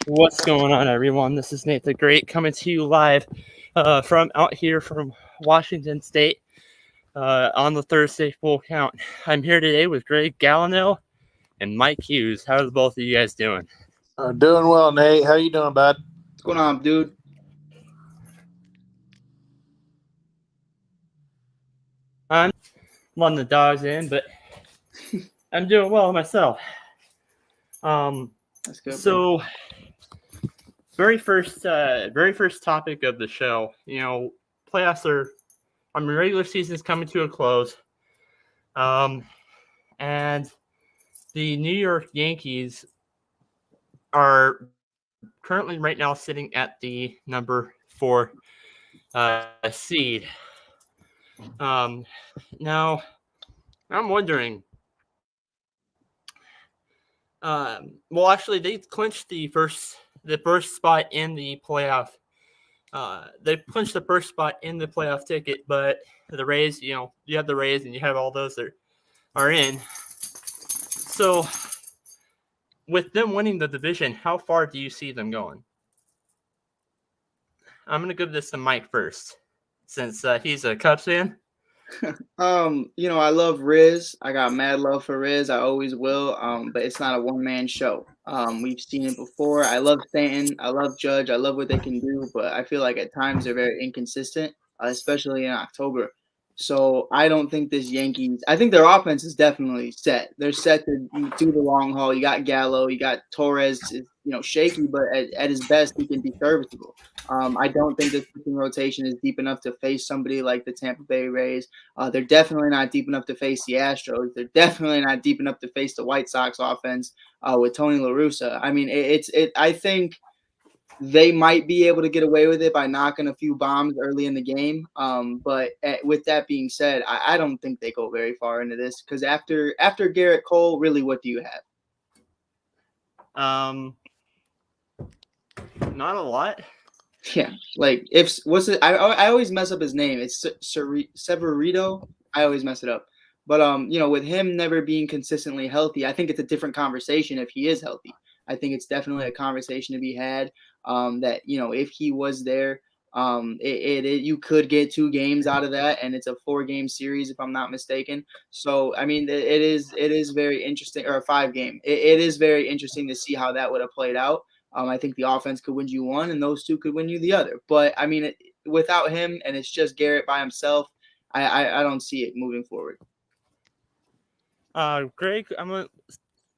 What's going on, everyone? This is Nate the Great coming to you live from out here from Washington State on the Thursday Full Count. I'm here today with Greg Gallino and Mike Hughes. How's both of you guys doing? Doing well, Nate. How you doing, bud? What's going on, dude? I'm letting the dogs in, but I'm doing well myself. That's good. So, very first topic of the show. Playoffs are. Regular season is coming to a close. And the New York Yankees are currently right now sitting at the number 4 seed. Now, I'm wondering. Well, actually, they clinched the first spot in the playoff. They clinched the first spot in the playoff ticket, but the Rays, you have the Rays and you have all those that are in. So, with them winning the division, how far do you see them going? I'm going to give this to Mike first, since he's a Cubs fan. I love Riz. I got mad love for Riz. I always will. But it's not a one-man show. We've seen it before. I love Stanton. I love Judge. I love what they can do, but I feel like at times they're very inconsistent, especially in October. So I don't think this Yankees. I think their offense is definitely set. They're set to do the long haul. You got Gallo. You got Torres. Shaky, but at his best, he can be serviceable. I don't think this pitching rotation is deep enough to face somebody like the Tampa Bay Rays. They're definitely not deep enough to face the Astros. They're definitely not deep enough to face the White Sox offense with Tony La Russa. I mean, I think they might be able to get away with it by knocking a few bombs early in the game. But with that being said, I don't think they go very far into this because after Garrett Cole, really, what do you have? Not a lot. Yeah, like I always mess up his name. It's Severino. I always mess it up. But with him never being consistently healthy, I think it's a different conversation if he is healthy. I think it's definitely a conversation to be had. That if he was there, you could get 2 games out of that, and it's a 4-game series if I'm not mistaken. So I mean, it is very interesting, or a 5-game. It is very interesting to see how that would have played out. I think the offense could win you one, and those 2 could win you the other. But I mean, without him, and it's just Garrett by himself, I don't see it moving forward. Greg, I want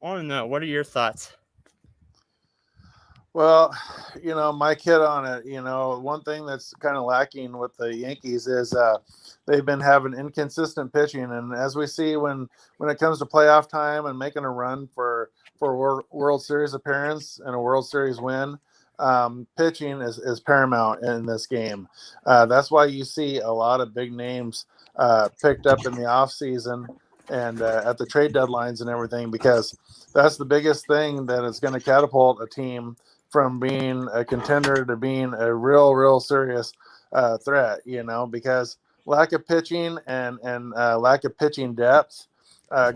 to know, what are your thoughts? Well, Mike hit on it. One thing that's kind of lacking with the Yankees is they've been having inconsistent pitching, and as we see when it comes to playoff time and making a run for World Series appearance and a World Series win, pitching is paramount in this game. That's why you see a lot of big names picked up in the offseason and at the trade deadlines and everything, because that's the biggest thing that is going to catapult a team from being a contender to being a real serious threat, because lack of pitching and lack of pitching depth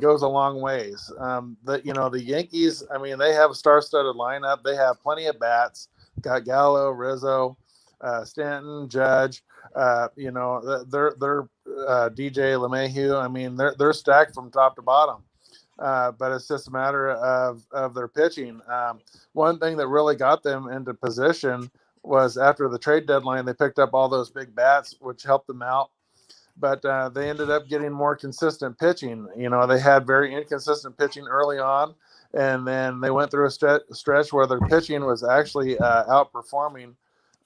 goes a long ways. The Yankees, I mean, they have a star-studded lineup. They have plenty of bats. Got Gallo, Rizzo, Stanton, Judge. They're DJ LeMahieu. I mean, they're stacked from top to bottom. But it's just a matter of their pitching. One thing that really got them into position was after the trade deadline, they picked up all those big bats, which helped them out. But they ended up getting more consistent pitching. They had very inconsistent pitching early on, and then they went through a stretch where their pitching was actually outperforming,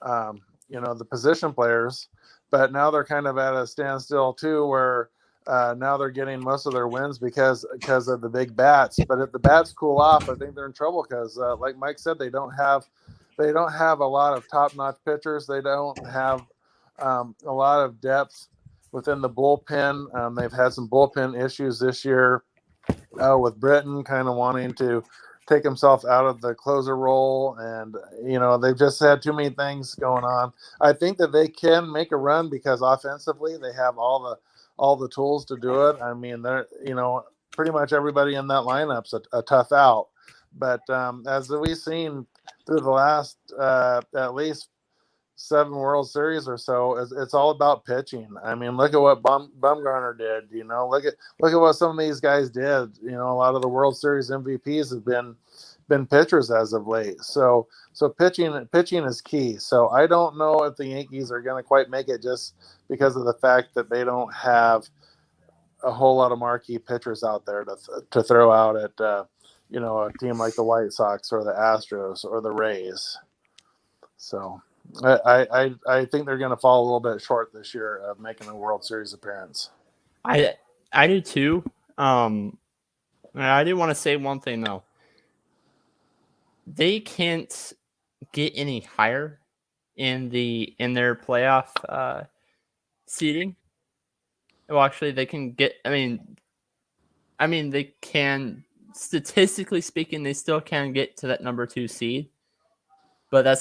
the position players. But now they're kind of at a standstill too, where now they're getting most of their wins because of the big bats. But if the bats cool off, I think they're in trouble because, like Mike said, they don't have a lot of top-notch pitchers. They don't have a lot of depth within the bullpen. They've had some bullpen issues this year with Britton kind of wanting to take himself out of the closer role, and they've just had too many things going on. I think that they can make a run because offensively they have all the tools to do it. I mean, they're pretty much everybody in that lineup's a tough out. But as we've seen through the last at least 7 World Series or so, it's all about pitching. I mean, look at what Bumgarner did. Look at what some of these guys did. A lot of the World Series MVPs have been pitchers as of late. So pitching is key. So I don't know if the Yankees are going to quite make it just because of the fact that they don't have a whole lot of marquee pitchers out there to throw out at a team like the White Sox or the Astros or the Rays. So I think they're going to fall a little bit short this year of making a World Series appearance. I do too. I do want to say one thing though. They can't get any higher in their playoff seeding. Well, actually, they can get. I mean, they can. Statistically speaking, they still can get to that number 2 seed, but we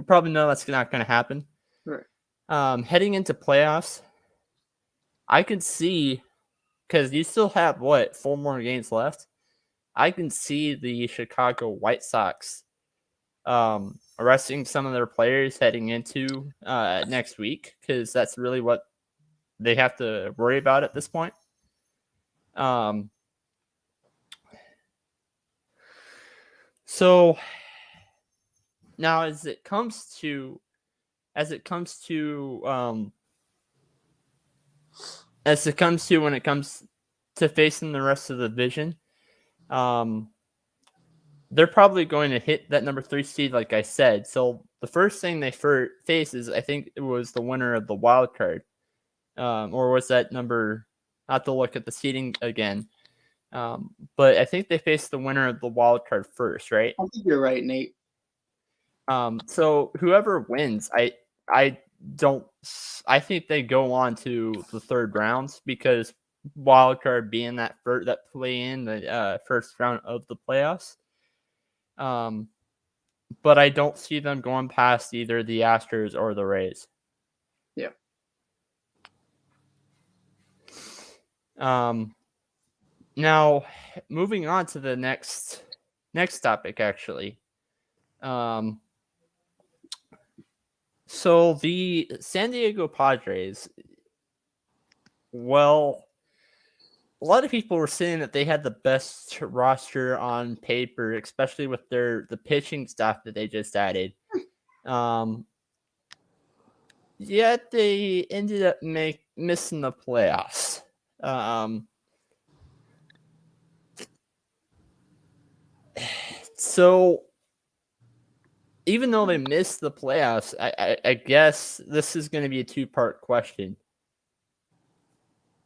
probably know that's not going to happen. Right. Heading into playoffs, I could see, because you still have 4 more games left. I can see the Chicago White Sox arresting some of their players heading into next week, because that's really what they have to worry about at this point. So now as it comes to when it comes to facing the rest of the division, they're probably going to hit that number 3 seed, like I said. So the first thing they face is, I think it was the winner of the wild card, or was that number? I have to look at the seeding again. But I think they face the winner of the wild card first, right? I think you're right, Nate. So whoever wins, I think they go on to the third rounds, because wild card being that play in the first round of the playoffs. But I don't see them going past either the Astros or the Rays. Yeah. Now, moving on to the next topic, actually. So the San Diego Padres, well, a lot of people were saying that they had the best roster on paper, especially with the pitching staff that they just added. Yet they ended up missing the playoffs. So even though they missed the playoffs, I guess this is going to be a 2-part question.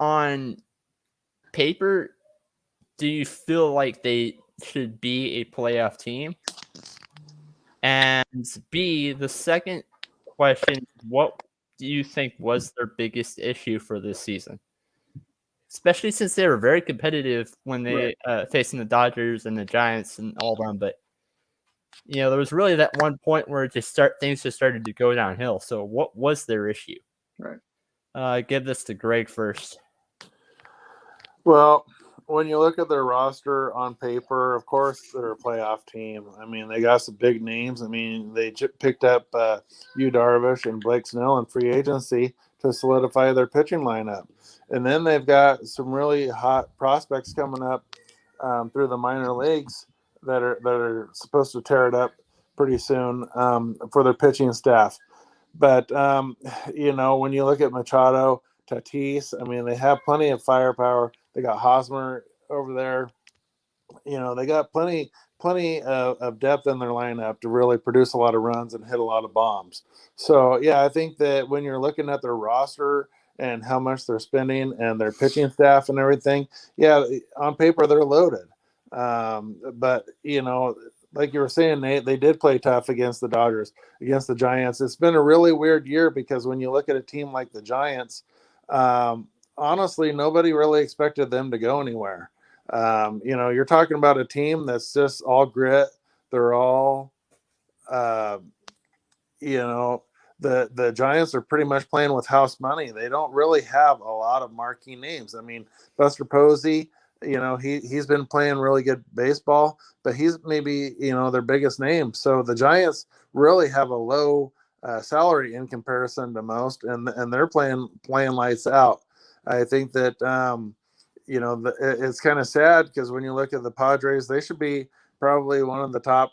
On paper, do you feel like they should be a playoff team? And B, the second question, what do you think was their biggest issue for this season? Especially since they were very competitive when they facing the Dodgers and the Giants and all them, but there was really that one point where things just started to go downhill. So what was their issue? Right. Give this to Greg first. Well, when you look at their roster on paper, of course, they're a playoff team. I mean, they got some big names. I mean, they picked up Yu Darvish and Blake Snell in free agency to solidify their pitching lineup. And then they've got some really hot prospects coming up through the minor leagues that are supposed to tear it up pretty soon for their pitching staff. But, when you look at Machado, Tatis, I mean, they have plenty of firepower. They got Hosmer over there. They got plenty of depth in their lineup to really produce a lot of runs and hit a lot of bombs. So, yeah, I think that when you're looking at their roster and how much they're spending and their pitching staff and everything, yeah, on paper they're loaded. But, like you were saying, Nate, they did play tough against the Dodgers, against the Giants. It's been a really weird year because when you look at a team like the Giants, honestly, nobody really expected them to go anywhere. You're talking about a team that's just all grit. They're all, the Giants are pretty much playing with house money. They don't really have a lot of marquee names. I mean, Buster Posey, he's been playing really good baseball, but he's maybe their biggest name. So the Giants really have a low salary in comparison to most, and they're playing lights out. I think that it's kind of sad because when you look at the Padres, they should be probably one of the top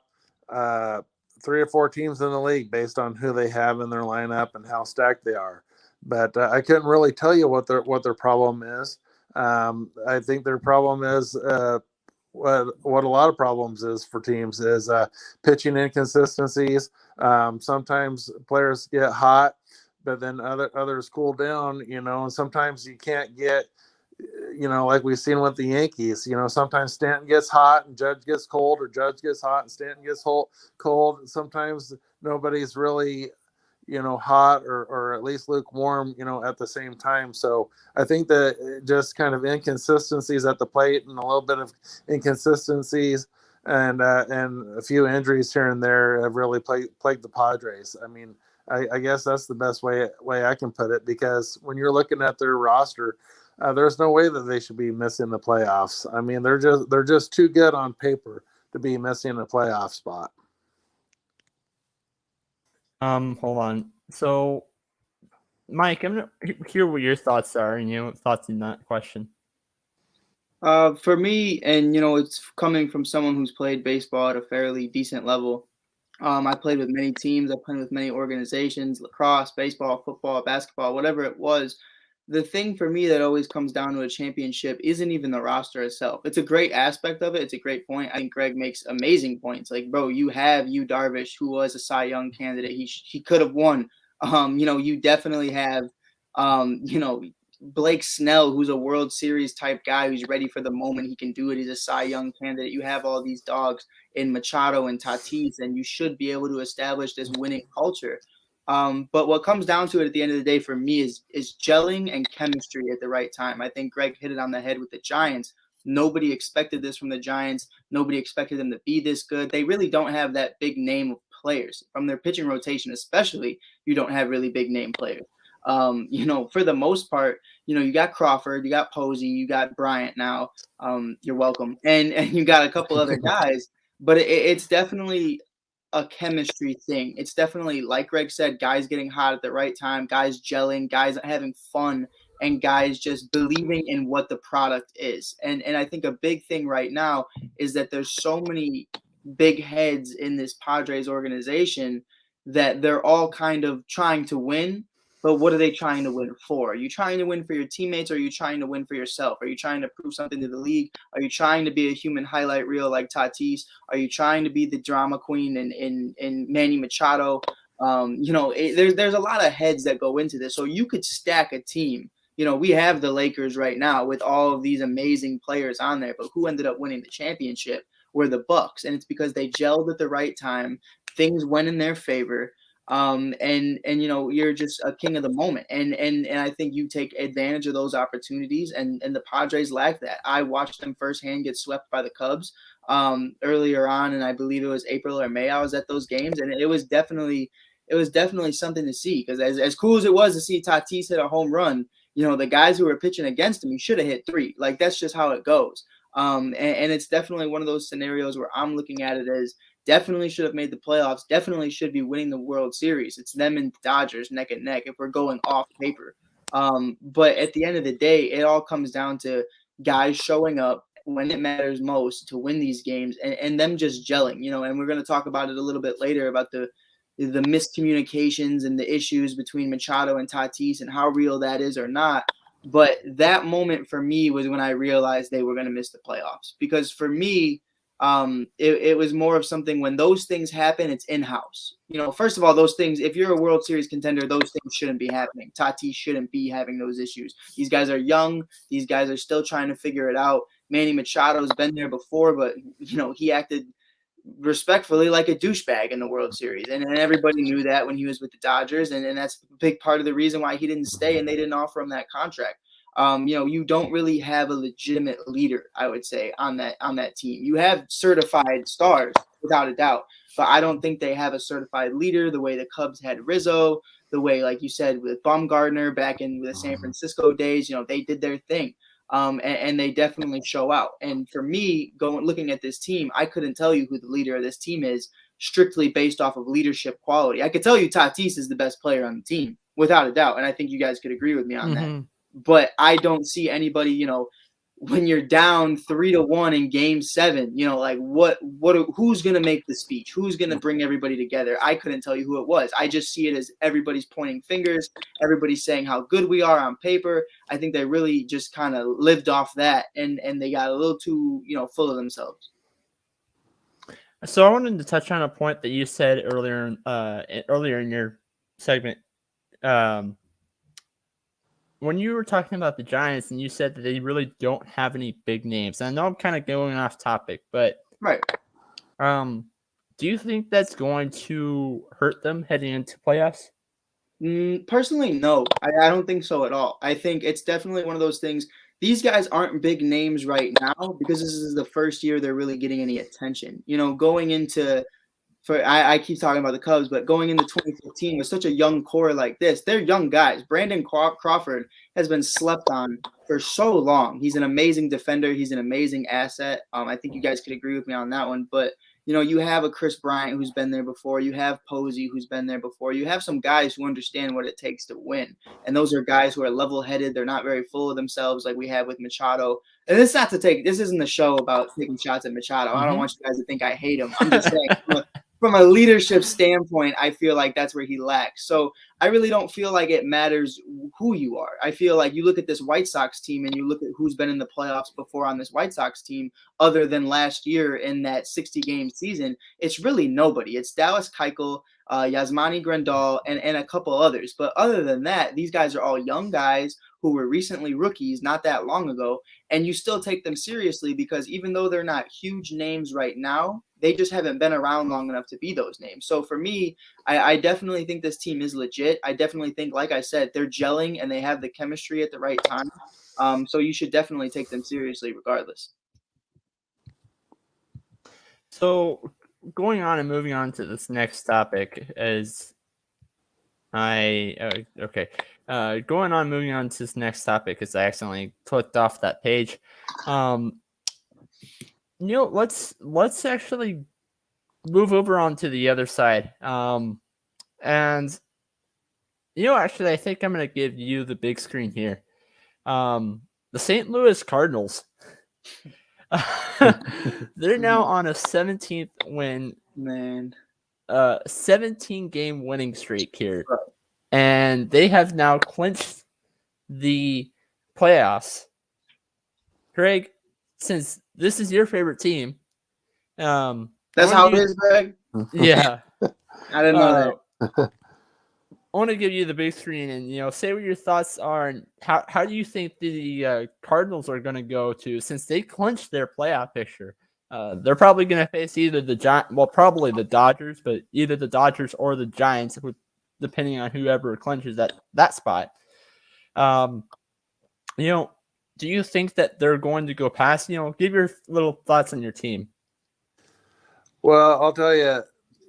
3 or 4 teams in the league based on who they have in their lineup and how stacked they are. But I couldn't really tell you what their problem is. I think their problem is what a lot of problems is for teams is pitching inconsistencies. Sometimes players get hot, but then others cool down. And sometimes you can't get. Like we've seen with the Yankees. Sometimes Stanton gets hot and Judge gets cold, or Judge gets hot and Stanton gets cold. Sometimes nobody's really hot or at least lukewarm, at the same time. So I think that just kind of inconsistencies at the plate and a little bit of inconsistencies and a few injuries here and there have really plagued the Padres. I mean, I guess that's the best way I can put it, because when you're looking at their roster, there's no way that they should be missing the playoffs. I mean, they're just too good on paper to be missing a playoff spot. Hold on. So, Mike, I'm gonna hear what your thoughts are and thoughts in that question. For me, and it's coming from someone who's played baseball at a fairly decent level. I played with many teams. I played with many organizations: lacrosse, baseball, football, basketball, whatever it was. The thing for me that always comes down to a championship isn't even the roster itself. It's a great aspect of it. It's a great point. I think Greg makes amazing points. Like, bro, you have Darvish, who was a Cy Young candidate. He could have won. You definitely have, Blake Snell, who's a World Series type guy who's ready for the moment. He can do it. He's a Cy Young candidate. You have all these dogs in Machado and Tatis, and you should be able to establish this winning culture. But what comes down to it at the end of the day for me is gelling and chemistry at the right time. I think Greg hit it on the head with the Giants. Nobody expected this from the Giants. Nobody expected them to be this good. They really don't have that big name of players. From their pitching rotation especially, you don't have really big name players. For the most part, you got Crawford, you got Posey, you got Bryant now. You're welcome. And you got a couple other guys. But it's definitely a chemistry thing. It's definitely, like Greg said, guys getting hot at the right time, guys gelling, guys having fun, and guys just believing in what the product is. And I think a big thing right now is that there's so many big heads in this Padres organization that they're all kind of trying to win. But what are they trying to win for? Are you trying to win for your teammates, or are you trying to win for yourself? Are you trying to prove something to the league? Are you trying to be a human highlight reel like Tatis? Are you trying to be the drama queen in Manny Machado? There's a lot of heads that go into this. So you could stack a team. We have the Lakers right now with all of these amazing players on there, but who ended up winning the championship were the Bucks, and it's because they gelled at the right time. Things went in their favor. You're just a king of the moment. And I think you take advantage of those opportunities, and the Padres lack that. I watched them firsthand get swept by the Cubs earlier on, and I believe it was April or May. I was at those games, and it was definitely something to see, because as cool as it was to see Tatis hit a home run, the guys who were pitching against him, he should have hit 3. Like, that's just how it goes. And it's definitely one of those scenarios where I'm looking at it as definitely should have made the playoffs, definitely should be winning the World Series. It's them and Dodgers neck and neck if we're going off paper. But at the end of the day, it all comes down to guys showing up when it matters most to win these games, and them just gelling, and we're going to talk about it a little bit later about the miscommunications and the issues between Machado and Tatis and how real that is or not. But that moment for me was when I realized they were going to miss the playoffs, because for me, it was more of something when those things happen, it's in-house. First of all, those things, if you're a World Series contender, those things shouldn't be happening. Tatis shouldn't be having those issues. These guys are young. These guys are still trying to figure it out. Manny Machado's been there before, but, he acted respectfully like a douchebag in the World Series. And everybody knew that when he was with the Dodgers. And that's a big part of the reason why he didn't stay and they didn't offer him that contract. You don't really have a legitimate leader, I would say, on that team. You have certified stars, without a doubt, but I don't think they have a certified leader the way the Cubs had Rizzo, the way, like you said, with Bumgarner back in the San Francisco days. They did their thing. and they definitely show out. And for me, looking at this team, I couldn't tell you who the leader of this team is strictly based off of leadership quality. I could tell you Tatis is the best player on the team, without a doubt, and I think you guys could agree with me on that. But I don't see anybody, when you're down 3-1 in game 7, like who's going to make the speech? Who's going to bring everybody together? I couldn't tell you who it was. I just see it as everybody's pointing fingers. Everybody's saying how good we are on paper. I think they really just kind of lived off that, and they got a little too, full of themselves. So I wanted to touch on a point that you said earlier in your segment. When you were talking about the Giants and you said that they really don't have any big names, and I know I'm kind of going off topic, but right. Do you think that's going to hurt them heading into playoffs? Personally, no. I don't think so at all. I think it's definitely one of those things. These guys aren't big names right now because this is the first year they're really getting any attention. Going into I keep talking about the Cubs, but going into 2015 with such a young core like this, they're young guys. Brandon Crawford has been slept on for so long. He's an amazing defender. He's an amazing asset. I think you guys could agree with me on that one. But, you have a Chris Bryant who's been there before. You have Posey who's been there before. You have some guys who understand what it takes to win. And those are guys who are level-headed. They're not very full of themselves like we have with Machado. And this isn't the show about taking shots at Machado. I don't want you guys to think I hate him. I'm just saying from a leadership standpoint, I feel like that's where he lacks. So I really don't feel like it matters who you are. I feel like you look at this White Sox team and you look at who's been in the playoffs before on this White Sox team, other than last year in that 60-game season, it's really nobody. It's Dallas Keuchel, Yasmani Grandal, and a couple others. But other than that, these guys are all young guys who were recently rookies not that long ago, and you still take them seriously because even though they're not huge names right now, they just haven't been around long enough to be those names. So for me, I definitely think this team is legit. I definitely think, like I said, they're gelling and they have the chemistry at the right time. So you should definitely take them seriously regardless. So going on and moving on to this next topic is moving on to this next topic because I accidentally clicked off that page. Let's actually move over onto the other side. Actually, I think I'm going to give you the big screen here. The St. Louis Cardinals. They're now on a 17th win, 17-game winning streak here. Right. And they have now clinched the playoffs. Greg, since this is your favorite team, that's how it is, Greg. Yeah, I didn't know that. I want to give you the big screen and say what your thoughts are and how do you think the Cardinals are going to go to since they clinched their playoff picture. They're probably going to face either probably the Dodgers, but either the Dodgers or the Giants, depending on whoever clinches that spot. Do you think that they're going to go past? Give your little thoughts on your team. Well, I'll tell you,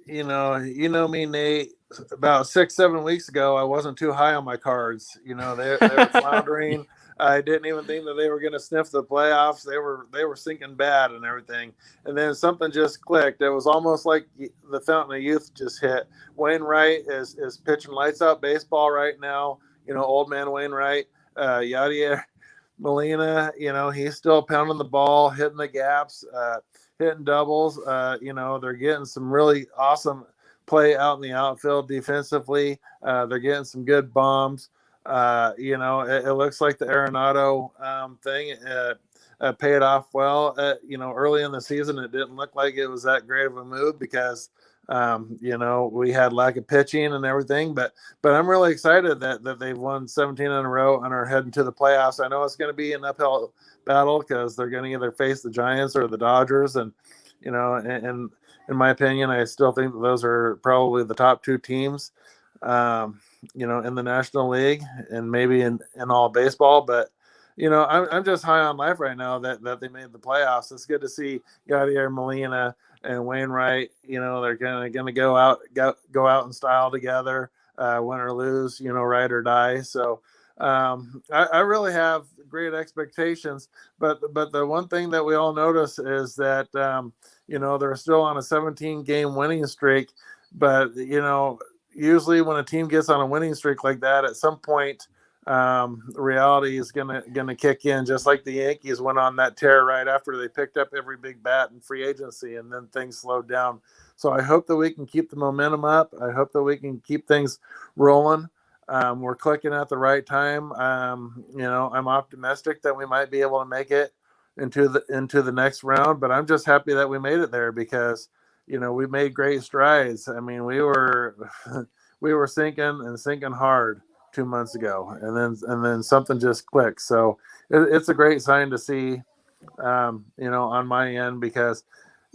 you know me, Nate. About 6-7 weeks ago, I wasn't too high on my Cards. They were floundering. I didn't even think that they were going to sniff the playoffs. They were sinking bad and everything. And then something just clicked. It was almost like the fountain of youth just hit. Wainwright is pitching lights out baseball right now. Old man Wainwright. Yadier Molina, he's still pounding the ball, hitting the gaps, hitting doubles. They're getting some really awesome play out in the outfield defensively. They're getting some good bombs. It looks like the Arenado thing paid off well. Early in the season, it didn't look like it was that great of a move because, we had lack of pitching and everything. But I'm really excited that they've won 17 in a row and are heading to the playoffs. I know it's going to be an uphill battle because they're going to either face the Giants or the Dodgers. And, and in my opinion, I still think that those are probably the top two teams, in the National League and maybe in all baseball. But, I'm just high on life right now that they made the playoffs. It's good to see Yadier Molina and Wainwright. They're going to go out in style together, win or lose, ride or die. So I really have great expectations, but the one thing that we all notice is that they're still on a 17-game winning streak, but usually when a team gets on a winning streak like that, at some point reality is gonna kick in, just like the Yankees went on that tear right after they picked up every big bat in free agency, and then things slowed down. So I hope that we can keep the momentum up. I hope that we can keep things rolling. We're clicking at the right time. I'm optimistic that we might be able to make it into the next round, but I'm just happy that we made it there because we made great strides. I mean, we were we were sinking hard 2 months ago, and then something just clicked. So it's a great sign to see, on my end, because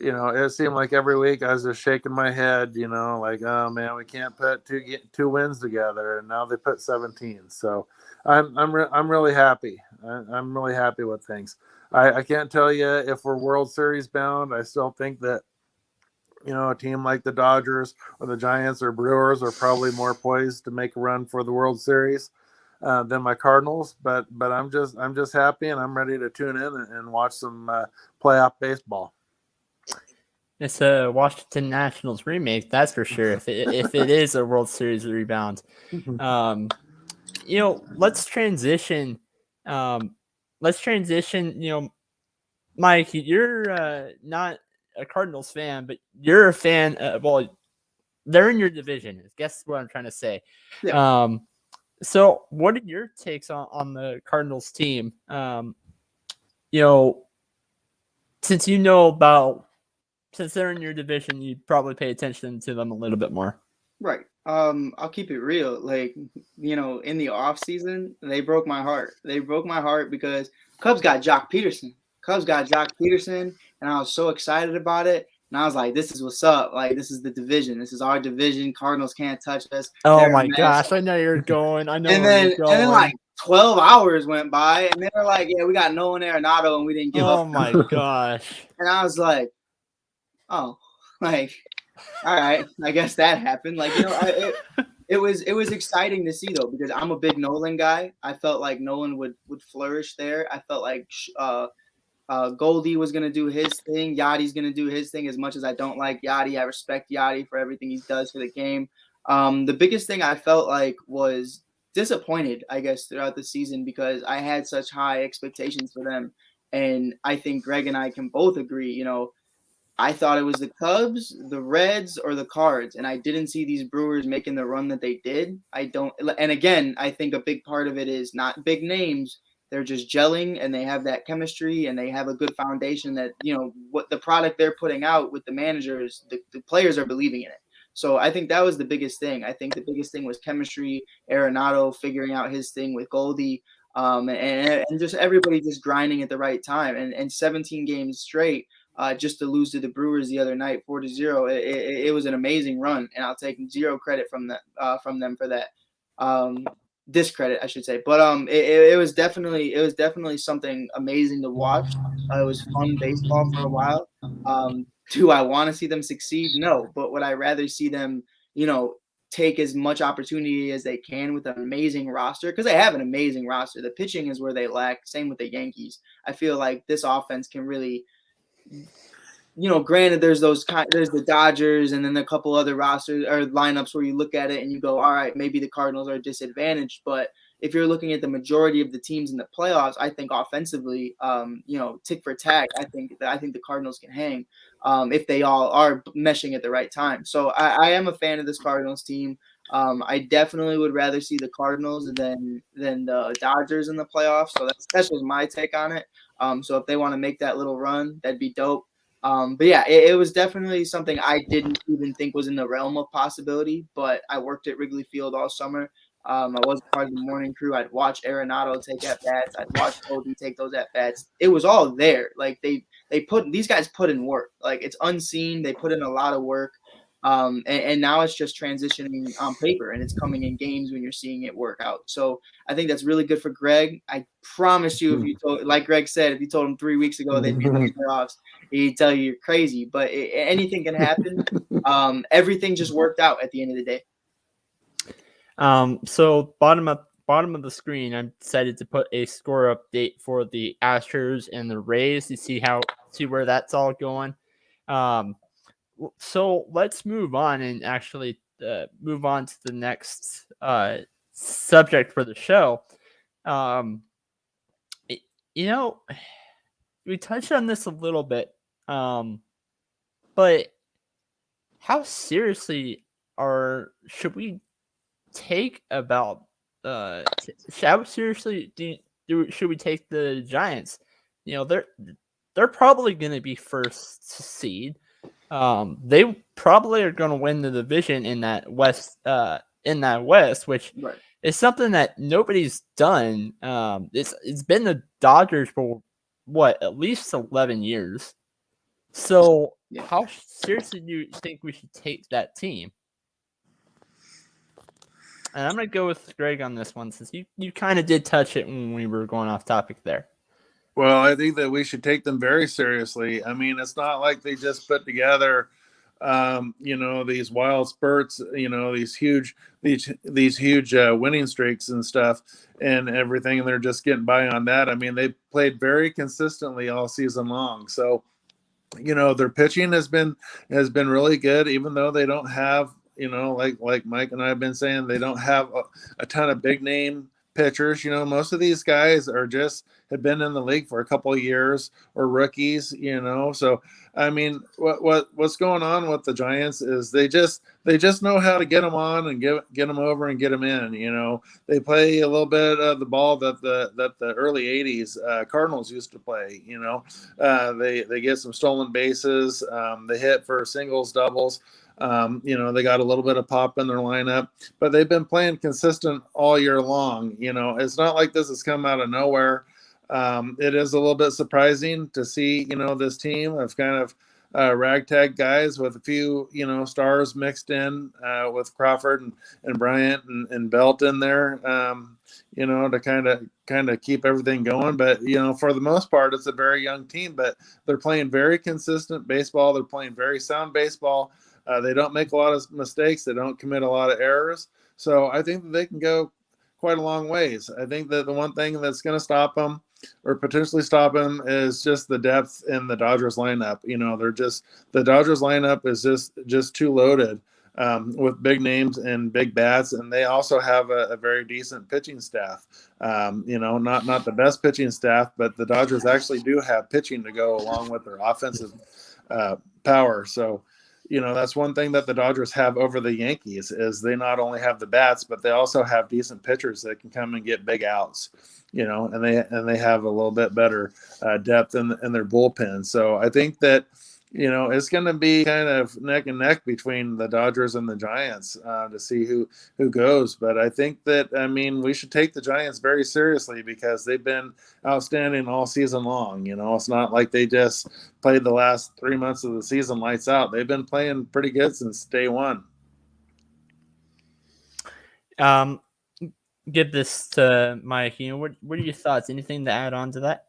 it seemed like every week I was just shaking my head, like, oh man, we can't put two wins together, and now they put 17. So I'm really happy. I'm really happy with things. I can't tell you if we're World Series bound. I still think that a team like the Dodgers or the Giants or Brewers are probably more poised to make a run for the World Series than my Cardinals. But I'm just happy, and I'm ready to tune in and watch some playoff baseball. It's a Washington Nationals remake, that's for sure. If it is a World Series rebound, let's transition. Mike, you're not a Cardinals fan, but you're a fan. Well, they're in your division. Guess what I'm trying to say. Yeah. So what are your takes on the Cardinals team? Since they're in your division, you probably pay attention to them a little bit more. Right. I'll keep it real. Like, in the off season, they broke my heart. They broke my heart because Cubs got Jock Peterson. And I was so excited about it. And I was like, this is what's up. Like, this is the division. This is our division. Cardinals can't touch us. Oh my gosh, I know you're going. And then like 12 hours went by, and they were like, yeah, we got Nolan Arenado, and we didn't give up. Oh my gosh. And I was like, oh, like, all right, I guess that happened. Like, it was exciting to see, though, because I'm a big Nolan guy. I felt like Nolan would flourish there. I felt like Goldie was going to do his thing. Yachty's going to do his thing. As much as I don't like Yachty, I respect Yachty for everything he does for the game. The biggest thing I felt like was disappointed, I guess, throughout the season because I had such high expectations for them. And I think Greg and I can both agree, I thought it was the Cubs, the Reds, or the Cards, and I didn't see these Brewers making the run that they did. And again, I think a big part of it is not big names. They're just gelling, and they have that chemistry, and they have a good foundation that, what the product they're putting out with the managers, the players are believing in it. So I think that was the biggest thing. I think the biggest thing was chemistry, Arenado figuring out his thing with Goldie, and just everybody just grinding at the right time. And 17 games straight, just to lose to the Brewers the other night, 4-0. It was an amazing run, and I'll take zero credit from them for that. Discredit, I should say. But it was definitely something amazing to watch. It was fun baseball for a while. Do I want to see them succeed? No, but would I rather see them, take as much opportunity as they can with an amazing roster? Because they have an amazing roster. The pitching is where they lack. Same with the Yankees. I feel like this offense can really, granted there's the Dodgers and then a couple other rosters or lineups where you look at it and you go, all right, maybe the Cardinals are disadvantaged. But if you're looking at the majority of the teams in the playoffs, I think offensively, tick for tack, I think the Cardinals can hang if they all are meshing at the right time. So I am a fan of this Cardinals team. I definitely would rather see the Cardinals than the Dodgers in the playoffs. So that's just my take on it. So if they want to make that little run, that'd be dope. But yeah, it was definitely something I didn't even think was in the realm of possibility, but I worked at Wrigley Field all summer. I was part of the morning crew. I'd watch Arenado take at bats. I'd watch Goldie take those at bats. It was all there. Like these guys put in work. Like it's unseen. They put in a lot of work. And now it's just transitioning on paper, and it's coming in games when you're seeing it work out. So I think that's really good for Greg. I promise you, like Greg said, if you told him 3 weeks ago they'd be in the playoffs, he'd tell you you're crazy. But anything can happen. Everything just worked out at the end of the day. So bottom bottom of the screen, I decided to put a score update for the Astros and the Rays to see where that's all going. So let's move on and actually move on to the next subject for the show. You know, we touched on this a little bit, but how seriously should we take about how seriously should we take the Giants? You know, they're probably going to be first seed. They probably are going to win the division in that West. Which Right. is something that nobody's done. It's been the Dodgers for at least 11 years. So, Yeah. how seriously do you think we should take that team? And I'm going to go with Greg on this one, since you kind of did touch it when we were going off topic there. Well, I think that we should take them very seriously. I mean, it's not like they just put together, these wild spurts, these huge winning streaks and stuff and everything, and they're just getting by on that. I mean, they played very consistently all season long. So, their pitching has been really good, even though they don't have, like Mike and I have been saying, they don't have a ton of big name pitchers. Most of these guys have been in the league for a couple of years, or rookies. So I mean, what's going on with the Giants is they just know how to get them on and get them over and get them in. They play a little bit of the ball that the early '80s Cardinals used to play. They get some stolen bases. They hit for singles, doubles. They got a little bit of pop in their lineup, but they've been playing consistent all year long. It's not like this has come out of nowhere. It is a little bit surprising to see, this team of kind of ragtag guys with a few, stars mixed in with Crawford and Bryant and Belt in there, to kind of keep everything going. But, for the most part, it's a very young team, but they're playing very consistent baseball. They're playing very sound baseball. They don't make a lot of mistakes. They don't commit a lot of errors. So I think that they can go quite a long ways. I think that the one thing that's going to stop them, or potentially stop them, is just the depth in the Dodgers lineup. The Dodgers lineup is just too loaded with big names and big bats, and they also have a very decent pitching staff. Not the best pitching staff, but the Dodgers actually do have pitching to go along with their offensive power. So, that's one thing that the Dodgers have over the Yankees, is they not only have the bats, but they also have decent pitchers that can come and get big outs, and they have a little bit better depth in their bullpen. So I think that, it's going to be kind of neck and neck between the Dodgers and the Giants to see who goes. But I think that, we should take the Giants very seriously, because they've been outstanding all season long. It's not like they just played the last 3 months of the season lights out. They've been playing pretty good since day one. Give this to Mike. What are your thoughts? Anything to add on to that?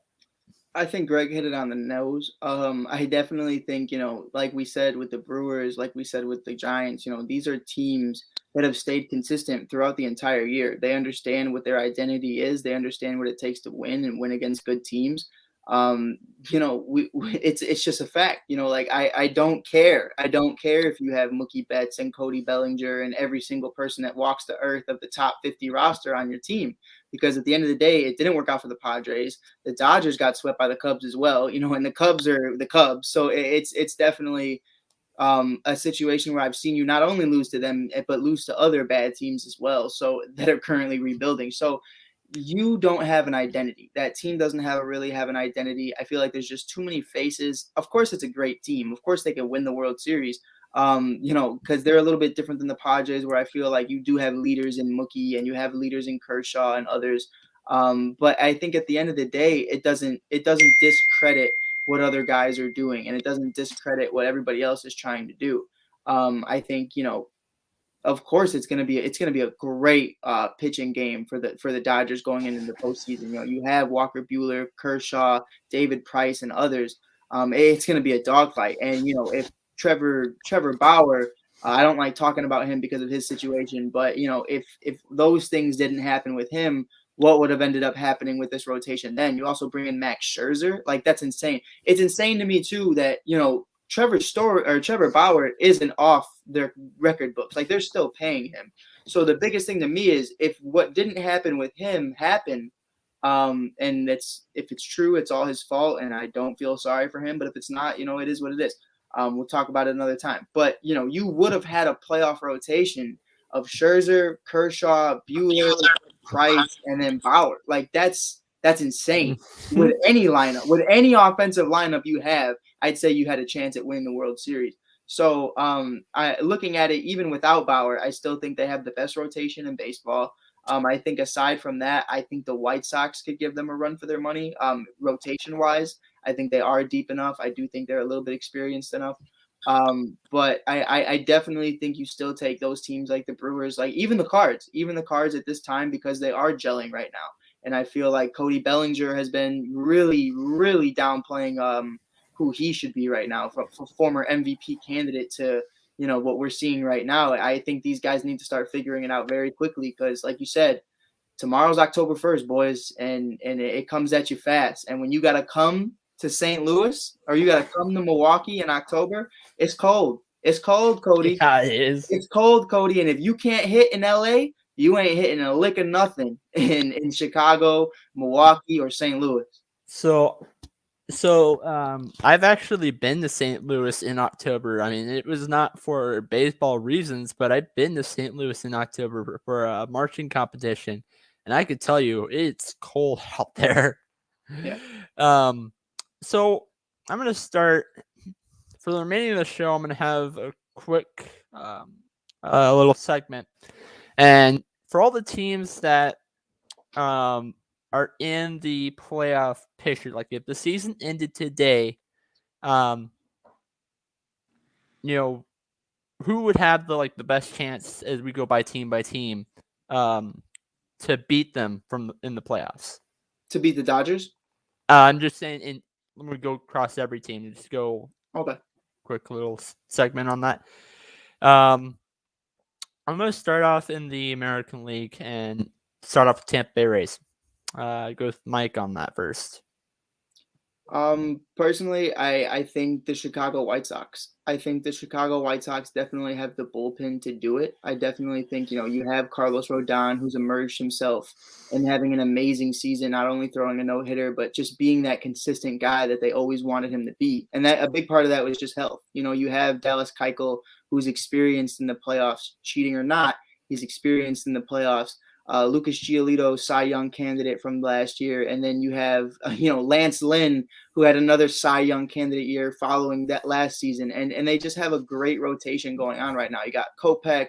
I think Greg hit it on the nose. I definitely think, like we said with the Brewers, like we said with the Giants, these are teams that have stayed consistent throughout the entire year. They understand what their identity is. They understand what it takes to win and win against good teams. It's just a fact. I don't care. I don't care if you have Mookie Betts and Cody Bellinger and every single person that walks the earth of the top 50 roster on your team, because at the end of the day, it didn't work out for the Padres. The Dodgers got swept by the Cubs as well, and the Cubs are the Cubs. So it's definitely a situation where I've seen you not only lose to them, but lose to other bad teams as well, so that are currently rebuilding. So you don't have an identity. That team doesn't really have an identity. I feel like there's just too many faces. Of course, it's a great team. Of course, they can win the World Series. Because they're a little bit different than the Padres, where I feel like you do have leaders in Mookie and you have leaders in Kershaw and others. But I think at the end of the day, it doesn't discredit what other guys are doing, and it doesn't discredit what everybody else is trying to do. I think, of course, it's gonna be a great pitching game for the Dodgers going into the postseason. You have Walker Buehler, Kershaw, David Price, and others. It's gonna be a dogfight, and if Trevor Bauer I don't like talking about him because of his situation, but if those things didn't happen with him, what would have ended up happening with this rotation then? You also bring in Max Scherzer, like that's insane. It's insane to me too that Trevor Bauer isn't off their record books. Like they're still paying him. So the biggest thing to me is if what didn't happen with him happened, and if it's true, it's all his fault, and I don't feel sorry for him. But if it's not, it is what it is. We'll talk about it another time. But you would have had a playoff rotation of Scherzer, Kershaw, Buehler, Price, and then Bauer. Like that's insane. With any lineup, with any offensive lineup you have, I'd say you had a chance at winning the World Series. So looking at it, even without Bauer, I still think they have the best rotation in baseball. I think aside from that, I think the White Sox could give them a run for their money, rotation-wise. I think they are deep enough. I do think they're a little bit experienced enough. But I definitely think you still take those teams like the Brewers, like even the Cards at this time, because they are gelling right now. And I feel like Cody Bellinger has been really, really downplaying who he should be right now, from former MVP candidate to what we're seeing right now. I think these guys need to start figuring it out very quickly because, like you said, tomorrow's October 1st, boys, and it comes at you fast. And when you got to come to St. Louis or you got to come to Milwaukee in October, it's cold. It's cold, Cody. Yeah, it is. It's cold, Cody. And if you can't hit in LA, you ain't hitting a lick of nothing in Chicago, Milwaukee, or St. Louis. So I've actually been to St. Louis in October. I mean, it was not for baseball reasons, but I've been to St. Louis in October for a marching competition, and I could tell you it's cold out there. Yeah. So I'm gonna start for the remaining of the show. I'm gonna have a quick a little segment, and for all the teams that are in the playoff picture. Like if the season ended today, who would have the best chance as we go by team, to beat them in the playoffs? To beat the Dodgers? I'm just saying. Let me go across every team. Just go. Okay. Quick little segment on that. I'm going to start off in the American League and start off with Tampa Bay Rays. Go with Mike on that first. Personally, I think the Chicago White Sox. I think the Chicago White Sox definitely have the bullpen to do it. I definitely think, you have Carlos Rodon, who's emerged himself and having an amazing season, not only throwing a no-hitter, but just being that consistent guy that they always wanted him to be. And that a big part of that was just health. You have Dallas Keuchel, who's experienced in the playoffs, cheating or not, he's experienced in the playoffs. Lucas Giolito, Cy Young candidate from last year, and then you have Lance Lynn, who had another Cy Young candidate year following that last season, and they just have a great rotation going on right now. You got Kopech,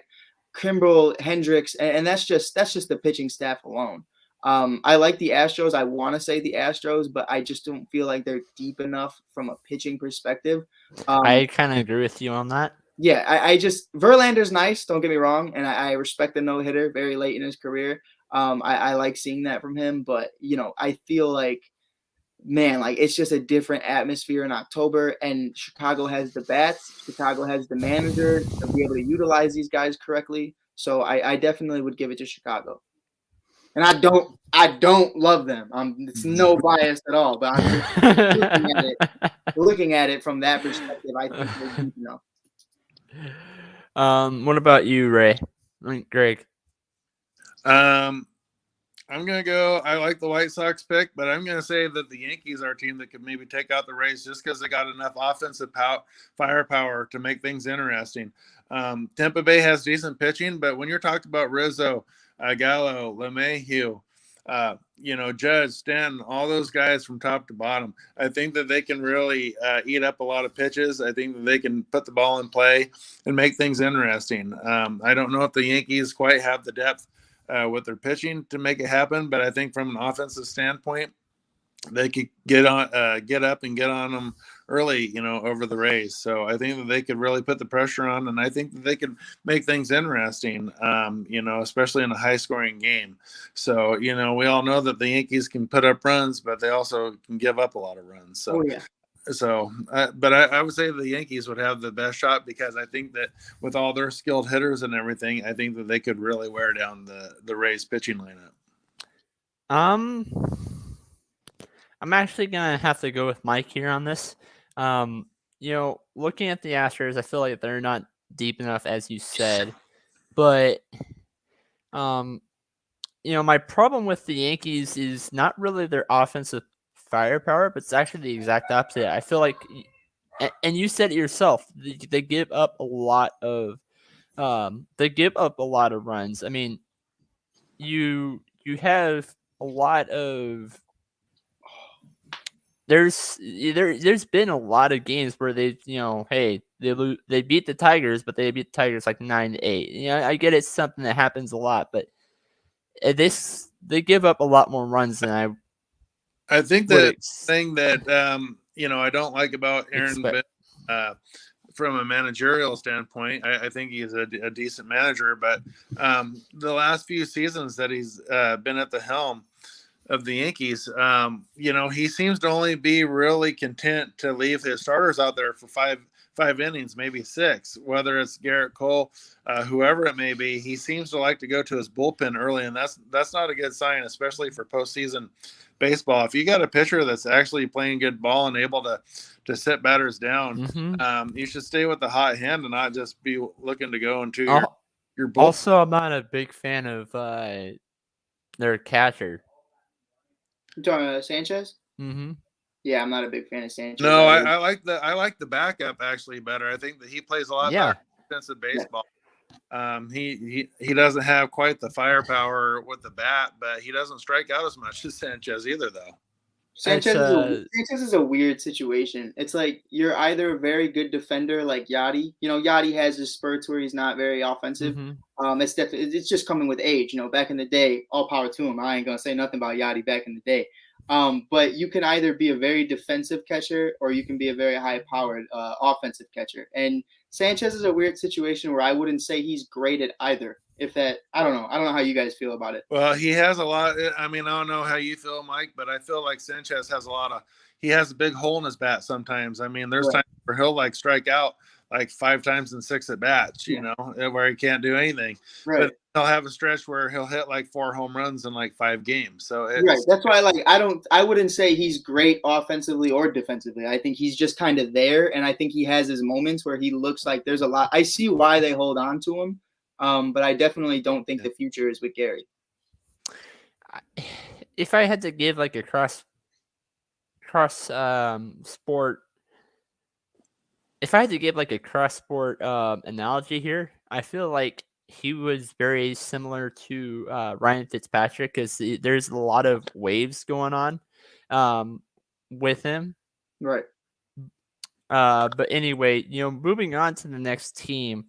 Kimbrel, Hendricks, and that's just the pitching staff alone. I like the Astros. I want to say the Astros, but I just don't feel like they're deep enough from a pitching perspective. I kind of agree with you on that. Yeah, I just Verlander's nice. Don't get me wrong, and I respect the no-hitter very late in his career. I like seeing that from him, but I feel like, man, like it's just a different atmosphere in October, and Chicago has the bats, Chicago has the manager to be able to utilize these guys correctly. So I definitely would give it to Chicago. And I don't love them. It's no bias at all, but I'm looking at it from that perspective. I think they're deep enough. What about you, Ray? Greg. I'm gonna go. I like the White Sox pick, but I'm gonna say that the Yankees are a team that could maybe take out the Rays just because they got enough offensive firepower to make things interesting. Tampa Bay has decent pitching, but when you're talking about Rizzo, Gallo, LeMahieu, Judge, Stanton, all those guys from top to bottom, I think that they can really eat up a lot of pitches. I think that they can put the ball in play and make things interesting. I don't know if the Yankees quite have the depth with their pitching to make it happen, but I think from an offensive standpoint, they could get up and get on them early, over the Rays. So I think that they could really put the pressure on, and I think that they could make things interesting, especially in a high-scoring game. So, we all know that the Yankees can put up runs, but they also can give up a lot of runs. So, So, but I would say the Yankees would have the best shot because I think that with all their skilled hitters and everything, I think that they could really wear down the Rays pitching lineup. I'm actually gonna have to go with Mike here on this. Looking at the Astros, I feel like they're not deep enough, as you said, but my problem with the Yankees is not really their offensive firepower, but it's actually the exact opposite. I feel like, and you said it yourself, they give up a lot of, runs. I mean, you have a lot of. There's been a lot of games where they they beat the Tigers, but they beat the Tigers like 9-8. I get it's something that happens a lot, but they give up a lot more runs than I think the thing that I don't like about Aaron from a managerial standpoint, I think he's a decent manager, but the last few seasons that he's been at the helm of the Yankees, he seems to only be really content to leave his starters out there for five innings, maybe 6, whether it's Garrett Cole, whoever it may be. He seems to like to go to his bullpen early, and that's not a good sign, especially for postseason baseball. If you got a pitcher that's actually playing good ball and able to sit batters down, you should stay with the hot hand and not just be looking to go into your bullpen. Also, I'm not a big fan of their catcher. You talking about Sanchez? Mm-hmm. Yeah, I'm not a big fan of Sanchez. No, I like the backup actually better. I think that he plays a lot better defensive baseball. He doesn't have quite the firepower with the bat, but he doesn't strike out as much as Sanchez either, though. Sanchez is a weird situation. It's like you're either a very good defender like Yachty. Yachty has his spurts where he's not very offensive. It's just coming with age. Back in the day, all power to him. I ain't gonna say nothing about Yachty back in the day. But you can either be a very defensive catcher or you can be a very high-powered offensive catcher. And Sanchez is a weird situation where I wouldn't say he's great at either. I don't know how you guys feel about it. Well, he has a lot. I mean, I don't know how you feel, Mike, but I feel like Sanchez has he has a big hole in his bat sometimes. I mean, there's times where he'll strike out 5 times in 6 at bats, where he can't do anything. Right. But he'll have a stretch where he'll hit 4 home runs in 5 games. So that's why I wouldn't say he's great offensively or defensively. I think he's just kind of there, and I think he has his moments where he looks like there's a lot. I see why they hold on to him, but I definitely don't think the future is with Gary. If I had to give a cross sport. If I had to give a cross sport analogy here, I feel like he was very similar to Ryan Fitzpatrick because there's a lot of waves going on with him. Right. But anyway, moving on to the next team,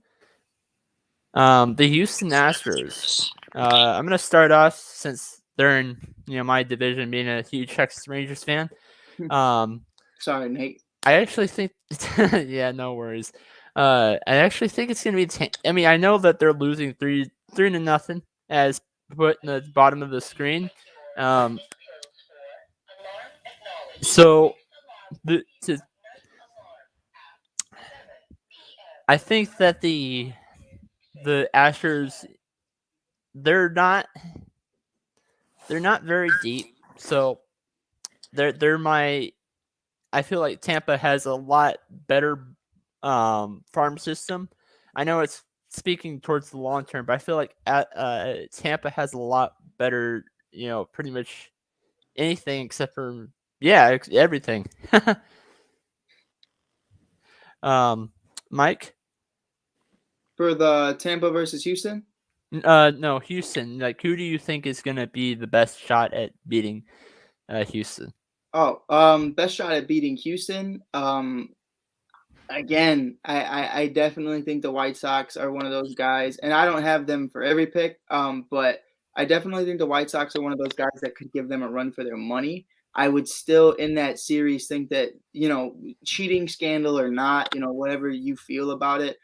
the Houston Astros. I'm gonna start off since they're in my division, being a huge Texas Rangers fan. Sorry, Nate. I actually think, no worries. I actually think it's going to be. I know that they're losing 3-0 as put in the bottom of the screen. I think that the Astros, they're not very deep, so they're my. I feel like Tampa has a lot better farm system. I know it's speaking towards the long term, but I feel like Tampa has a lot better, pretty much anything except for everything. Mike? For the Tampa versus Houston? No, Houston. Who do you think is going to be the best shot at beating Houston? Best shot at beating Houston. Again, I definitely think the White Sox are one of those guys, and I don't have them for every pick. But I definitely think the White Sox are one of those guys that could give them a run for their money. I would still, in that series, think that, cheating scandal or not, whatever you feel about it,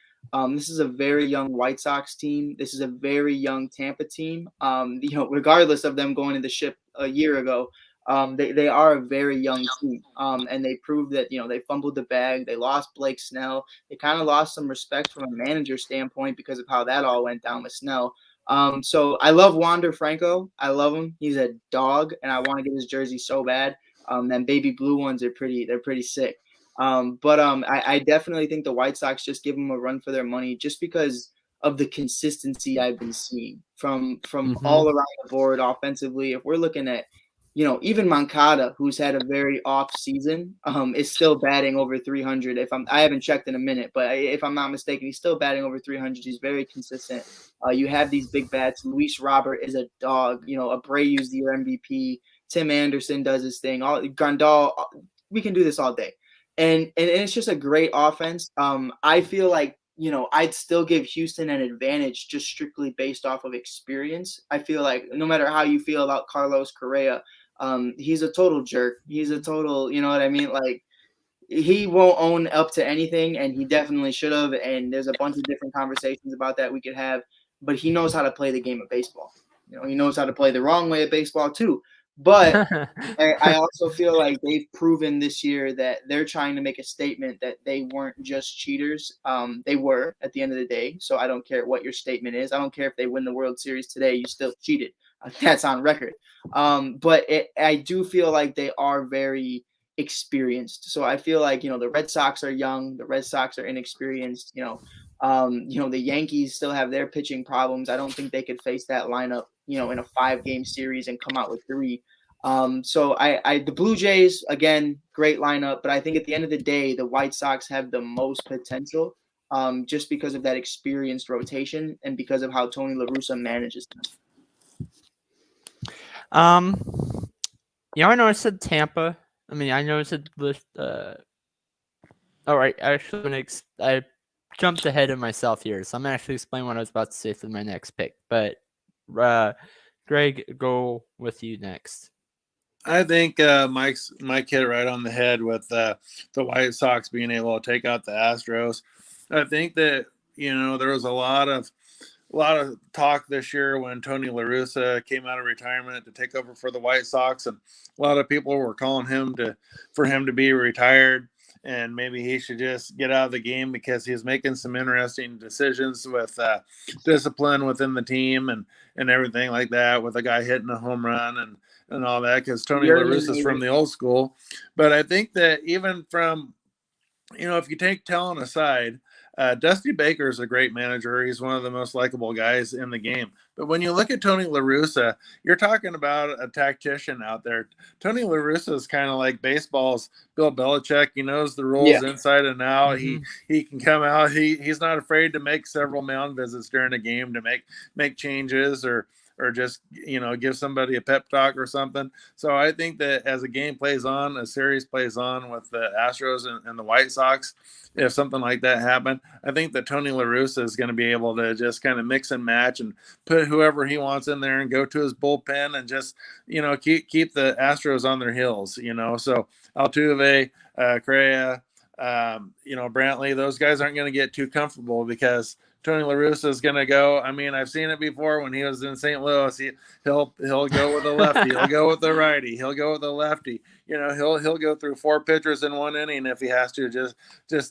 this is a very young White Sox team. This is a very young Tampa team. Regardless of them going to the ship a year ago, They are a very young team, and they proved that they fumbled the bag. They lost Blake Snell. They kind of lost some respect from a manager standpoint because of how that all went down with Snell. So I love Wander Franco. I love him. He's a dog, and I want to get his jersey so bad. Them baby blue ones are they're pretty sick. But I definitely think the White Sox just give them a run for their money just because of the consistency I've been seeing from all around the board offensively. If we're looking at even Moncada, who's had a very off season, is still batting over 300. I haven't checked in a minute, but if I'm not mistaken, he's still batting over 300. He's very consistent. You have these big bats. Luis Robert is a dog. Abreu's the year MVP. Tim Anderson does his thing. Grandal, we can do this all day, and it's just a great offense. I feel like I'd still give Houston an advantage just strictly based off of experience. I feel like no matter how you feel about Carlos Correa, he's a total jerk. He's a total, you know what I mean? Like, he won't own up to anything, and he definitely should have. And there's a bunch of different conversations about that we could have. But he knows how to play the game of baseball. He knows how to play the wrong way of baseball too. But I also feel like they've proven this year that they're trying to make a statement that they weren't just cheaters. They were at the end of the day. So I don't care what your statement is. I don't care if they win the World Series today. You still cheated. That's on record. But I do feel like they are very experienced. So I feel like the Red Sox are young. The Red Sox are inexperienced. The Yankees still have their pitching problems. I don't think they could face that lineup, in a 5-game series and come out with 3. So the Blue Jays, again, great lineup, but I think at the end of the day, the White Sox have the most potential, just because of that experienced rotation and because of how Tony La Russa manages them. I know I said Tampa. I mean, I know I said all right. Actually, I jumped ahead of myself here, so I'm gonna actually explain what I was about to say for my next pick. But Greg, go with you next. I think Mike hit it right on the head with the White Sox being able to take out the Astros. I think that there was a lot of talk this year when Tony La Russa came out of retirement to take over for the White Sox, and a lot of people were calling for him to be retired, and maybe he should just get out of the game because he's making some interesting decisions with discipline within the team and everything like that, with a guy hitting a home run and all that, because Tony La Russa is from the old school. But I think that even from, if you take talent aside, Dusty Baker is a great manager. He's one of the most likable guys in the game. But when you look at Tony La Russa, you're talking about a tactician out there. Tony La Russa is kind of like baseball's Bill Belichick. He knows the rules inside and out. Mm-hmm. He can come out. He's not afraid to make several mound visits during a game to make changes or just, give somebody a pep talk or something. So I think that as a game plays on, a series plays on with the Astros and the White Sox, if something like that happened, I think that Tony La Russa is going to be able to just kind of mix and match and put whoever he wants in there and go to his bullpen and just, keep the Astros on their heels, So Altuve, Correa, Brantley, those guys aren't going to get too comfortable because Tony La Russa is going to go. I mean, I've seen it before when he was in St. Louis. He'll go with a lefty. He'll go with the righty. He'll go with a lefty. He'll go through 4 pitchers in one inning if he has to, just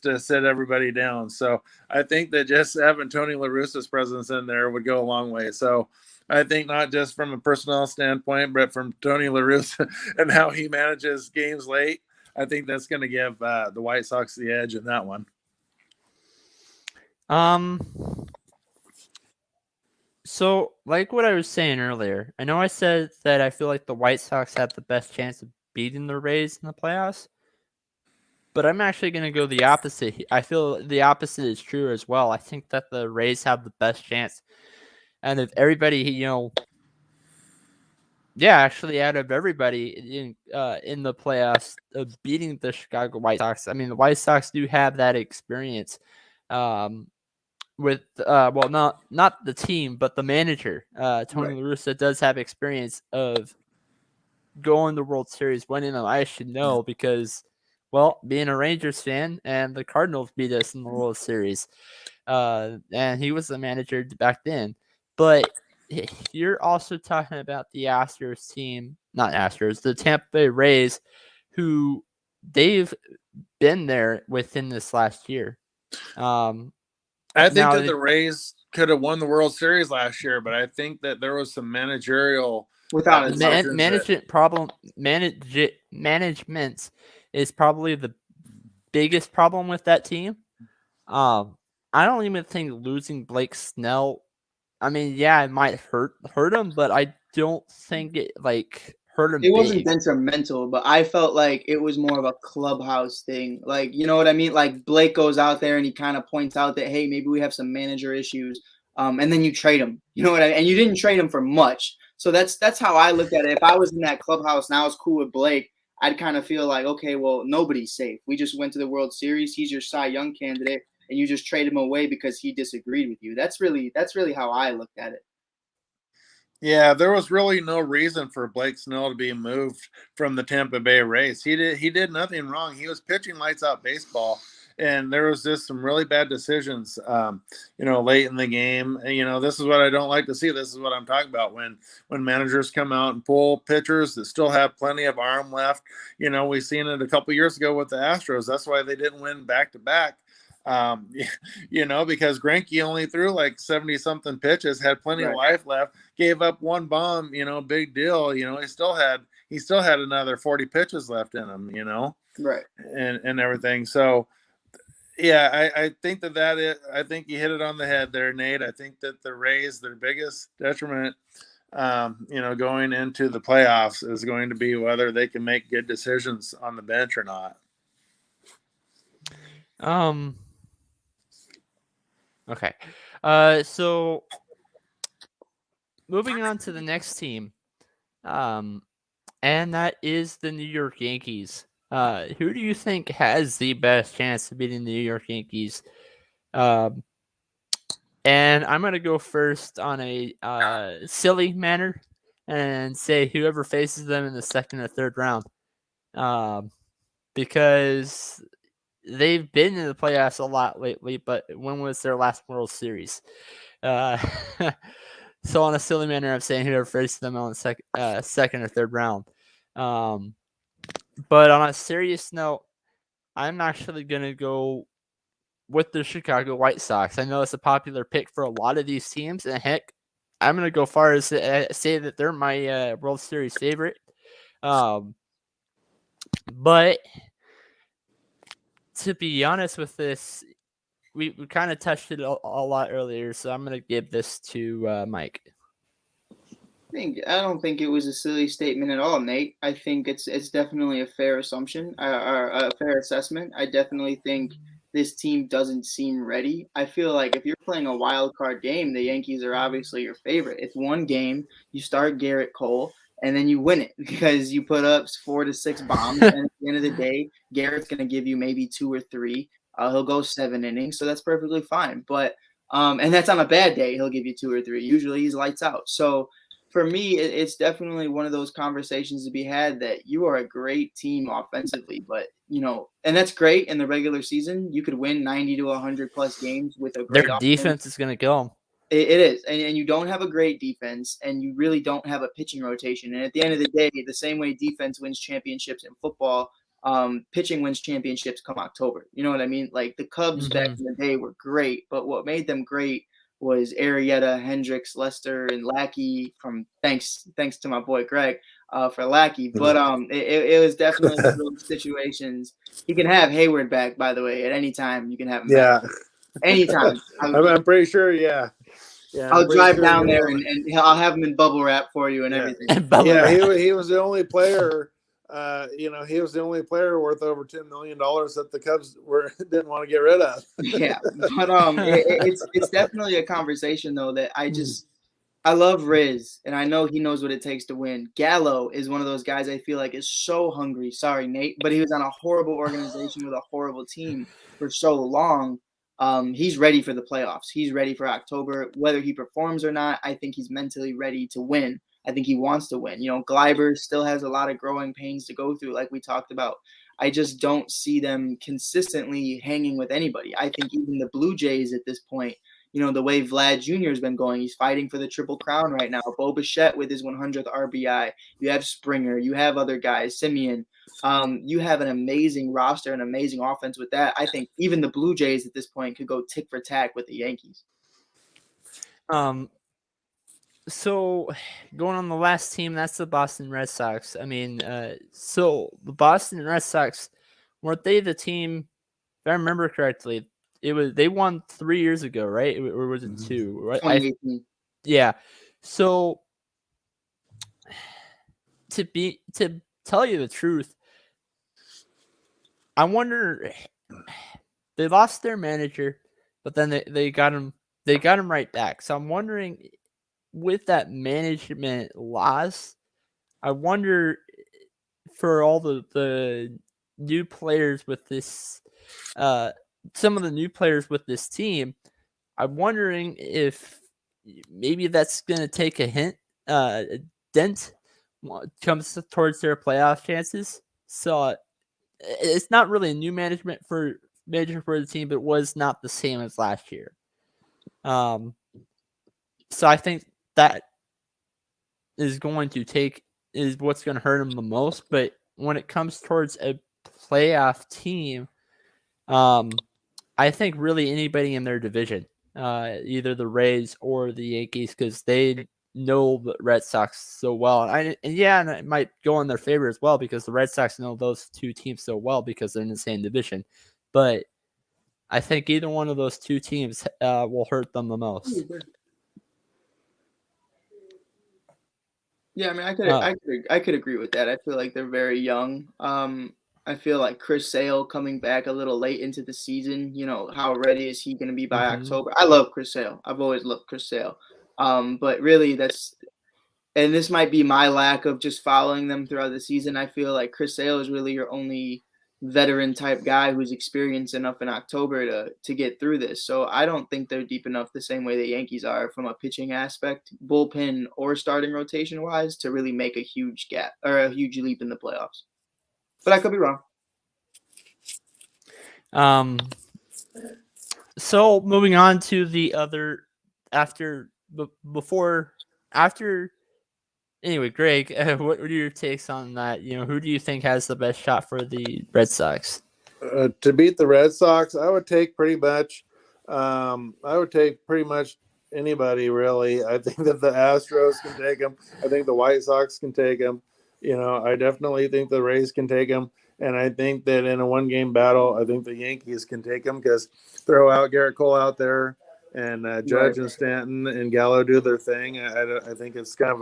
to sit everybody down. So I think that just having Tony La Russa's presence in there would go a long way. So I think not just from a personnel standpoint, but from Tony La Russa and how he manages games late, I think that's going to give the White Sox the edge in that one. So like what I was saying earlier, I know I said that I feel like the White Sox have the best chance of beating the Rays in the playoffs, but I'm actually going to go the opposite. I feel the opposite is true as well. I think that the Rays have the best chance. And if everybody, actually out of everybody in the playoffs of beating the Chicago White Sox, I mean, the White Sox do have that experience. With not the team, but the manager, Tony La Russa does have experience of going to World Series, winning them. I should know because, being a Rangers fan, and the Cardinals beat us in the World Series, and he was the manager back then. But you're also talking about the Astros team, not Astros, the Tampa Bay Rays, who they've been there within this last year. I think Now that the Rays could have won the World Series last year, but I think that there was some managerial Without a doubt. management problem. Management is probably the biggest problem with that team. I don't even think losing Blake Snell. I mean, yeah, it might hurt him, but I don't think it hurt him. It wasn't big. detrimental, but I felt like it was more of a clubhouse thing. Like, you know what I mean? Like Blake goes out there and he kind of points out that, hey, maybe we have some manager issues. And then you trade him. You know what I mean? And you didn't trade him for much. So that's how I looked at it. If I was in that clubhouse and I was cool with Blake, I'd kind of feel like, okay, well, nobody's safe. We just went to the World Series. He's your Cy Young candidate, and you just trade him away because he disagreed with you. That's really how I looked at it. Yeah, there was really no reason for Blake Snell to be moved from the Tampa Bay Rays. He did nothing wrong. He was pitching lights out baseball, and there was just some really bad decisions, late in the game. And, this is what I don't like to see. This is what I'm talking about when managers come out and pull pitchers that still have plenty of arm left. We've seen it a couple years ago with the Astros. That's why they didn't win back-to-back. Because Greinke only threw like 70 something pitches, had plenty of life left, gave up one bomb, big deal. He still had another 40 pitches left in him, right. And everything. So yeah, I think I think you hit it on the head there, Nate. I think that the Rays, their biggest detriment, going into the playoffs is going to be whether they can make good decisions on the bench or not. Okay. So moving on to the next team, and that is the New York Yankees. Who do you think has the best chance of beating the New York Yankees? And I'm going to go first on a silly manner and say whoever faces them in the second or third round. Because they've been in the playoffs a lot lately, but when was their last World Series? So on a silly manner, I'm saying whoever faces them on the second or third round. But on a serious note, I'm actually going to go with the Chicago White Sox. I know it's a popular pick for a lot of these teams, and heck, I'm going to go far as to say that they're my World Series favorite. But to be honest with this, we kind of touched it a lot earlier, so I'm going to give this to Mike. I don't think it was a silly statement at all, Nate. I think it's definitely a fair assumption, or a fair assessment. I definitely think this team doesn't seem ready. I feel like if you're playing a wild card game, the Yankees are obviously your favorite. It's one game, you start Garrett Cole, and then you win it because you put up 4 to 6 bombs. And at the end of the day, Garrett's going to give you maybe 2 or 3. He'll go 7 innings, so that's perfectly fine. But and that's on a bad day, he'll give you 2 or 3. Usually he's lights out. So for me, it's definitely one of those conversations to be had that you are a great team offensively, but and that's great in the regular season. You could win 90 to 100 plus games with a great offense. Defense is going to kill them. It is, and you don't have a great defense, and you really don't have a pitching rotation. And at the end of the day, the same way defense wins championships in football, pitching wins championships come October. You know what I mean? Like the Cubs back in the day were great, but what made them great was Arrieta, Hendricks, Lester, and Lackey. From thanks to my boy Greg for Lackey. But it was definitely those situations. You can have Hayward back, by the way, at any time. You can have him back. Anytime. I'm pretty sure. Yeah. I'll drive down there and I'll have him in bubble wrap for you and everything. He was the only player. He was the only player worth over $10 million that the Cubs didn't want to get rid of. Yeah, but it's definitely a conversation though that I love Riz, and I know he knows what it takes to win. Gallo is one of those guys I feel like is so hungry. Sorry, Nate, but he was on a horrible organization with a horrible team for so long. He's ready for the playoffs. He's ready for October. Whether he performs or not, I think he's mentally ready to win. I think he wants to win. Gleiber still has a lot of growing pains to go through, like we talked about. I just don't see them consistently hanging with anybody. I think even the Blue Jays at this point, the way Vlad Jr. has been going. He's fighting for the Triple Crown right now. Bo Bichette with his 100th RBI. You have Springer. You have other guys, Simeon. You have an amazing roster, an amazing offense with that. I think even the Blue Jays at this point could go tick for tack with the Yankees. So going on the last team, that's the Boston Red Sox. I mean, so the Boston Red Sox, weren't they the team, if I remember correctly, they won 3 years ago, right? Or was it 2? Right? 2018. Yeah. So to tell you the truth, I wonder, they lost their manager, but then they got him right back. So I'm wondering, with that management loss, I wonder for all the new players with this, some of the new players with this team, I'm wondering if maybe that's going to take a dent comes towards their playoff chances. So it's not really a new manager for the team, but it was not the same as last year. So I think that is what's going to hurt them the most. But when it comes towards a playoff team, I think really anybody in their division, either the Rays or the Yankees, because they know the Red Sox so well. And it might go in their favor as well because the Red Sox know those two teams so well because they're in the same division. But I think either one of those two teams will hurt them the most. Yeah, I mean, I could agree with that. I feel like they're very young. I feel like Chris Sale coming back a little late into the season. How ready is he going to be by October? I love Chris Sale. I've always loved Chris Sale. But really, and this might be my lack of just following them throughout the season. I feel like Chris Sale is really your only veteran type guy who's experienced enough in October to get through this. So I don't think they're deep enough the same way the Yankees are from a pitching aspect, bullpen or starting rotation wise, to really make a huge gap or a huge leap in the playoffs. But I could be wrong. So moving on to the other anyway, Greg, what are your takes on that? Who do you think has the best shot for the Red Sox? To beat the Red Sox, I would take pretty much anybody, really. I think that the Astros can take them. I think the White Sox can take them. I definitely think the Rays can take them. And I think that in a one-game battle, I think the Yankees can take them because throw out Garrett Cole out there and Judge and Stanton and Gallo do their thing. I think it's going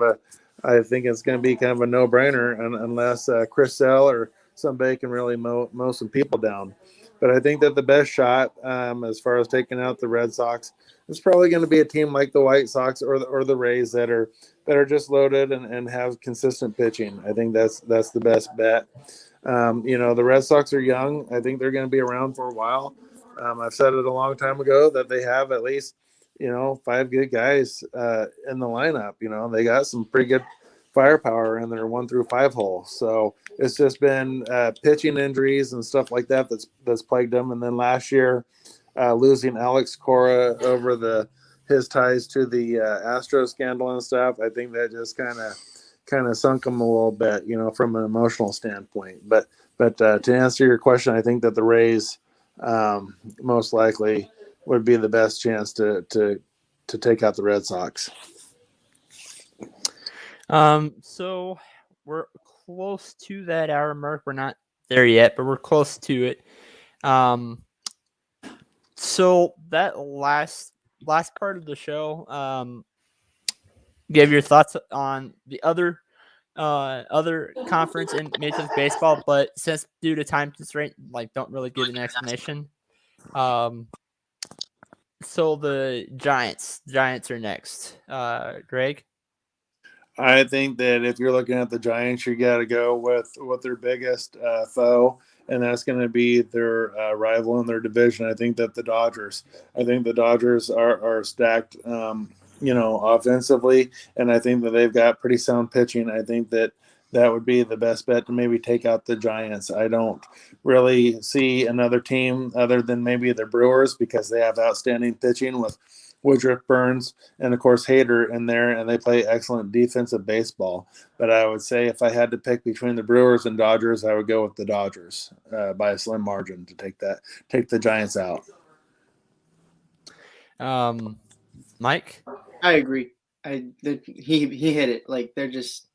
to be kind of a no-brainer unless Chris Sale or somebody can really mow some people down. But I think that the best shot as far as taking out the Red Sox is probably going to be a team like the White Sox or the Rays that are just loaded and have consistent pitching. I think that's the best bet. The Red Sox are young. I think they're going to be around for a while. I've said it a long time ago that they have at least 5 good guys in the lineup. They got some pretty good firepower in their 1 through 5 hole. So it's just been pitching injuries and stuff like that that's plagued them. And then last year, losing Alex Cora over his ties to the Astros scandal and stuff, I think that just kind of sunk them a little bit, from an emotional standpoint. But to answer your question, I think that the Rays most likely would be the best chance to take out the Red Sox. So we're close to that hour mark. We're not there yet, but we're close to it. So that last part of the show, give your thoughts on the other conference in Major League Baseball, but since due to time constraint, don't really give an explanation. So the Giants are next. Greg? I think that if you're looking at the Giants, you got to go with their biggest foe, and that's going to be their rival in their division. I think that the Dodgers are stacked, offensively, and I think that they've got pretty sound pitching. I think that would be the best bet to maybe take out the Giants. I don't really see another team other than maybe the Brewers because they have outstanding pitching with Woodruff, Burns, and of course Hader in there, and they play excellent defensive baseball. But I would say if I had to pick between the Brewers and Dodgers, I would go with the Dodgers by a slim margin to take the Giants out. Mike? I agree. He hit it. Like, they're just,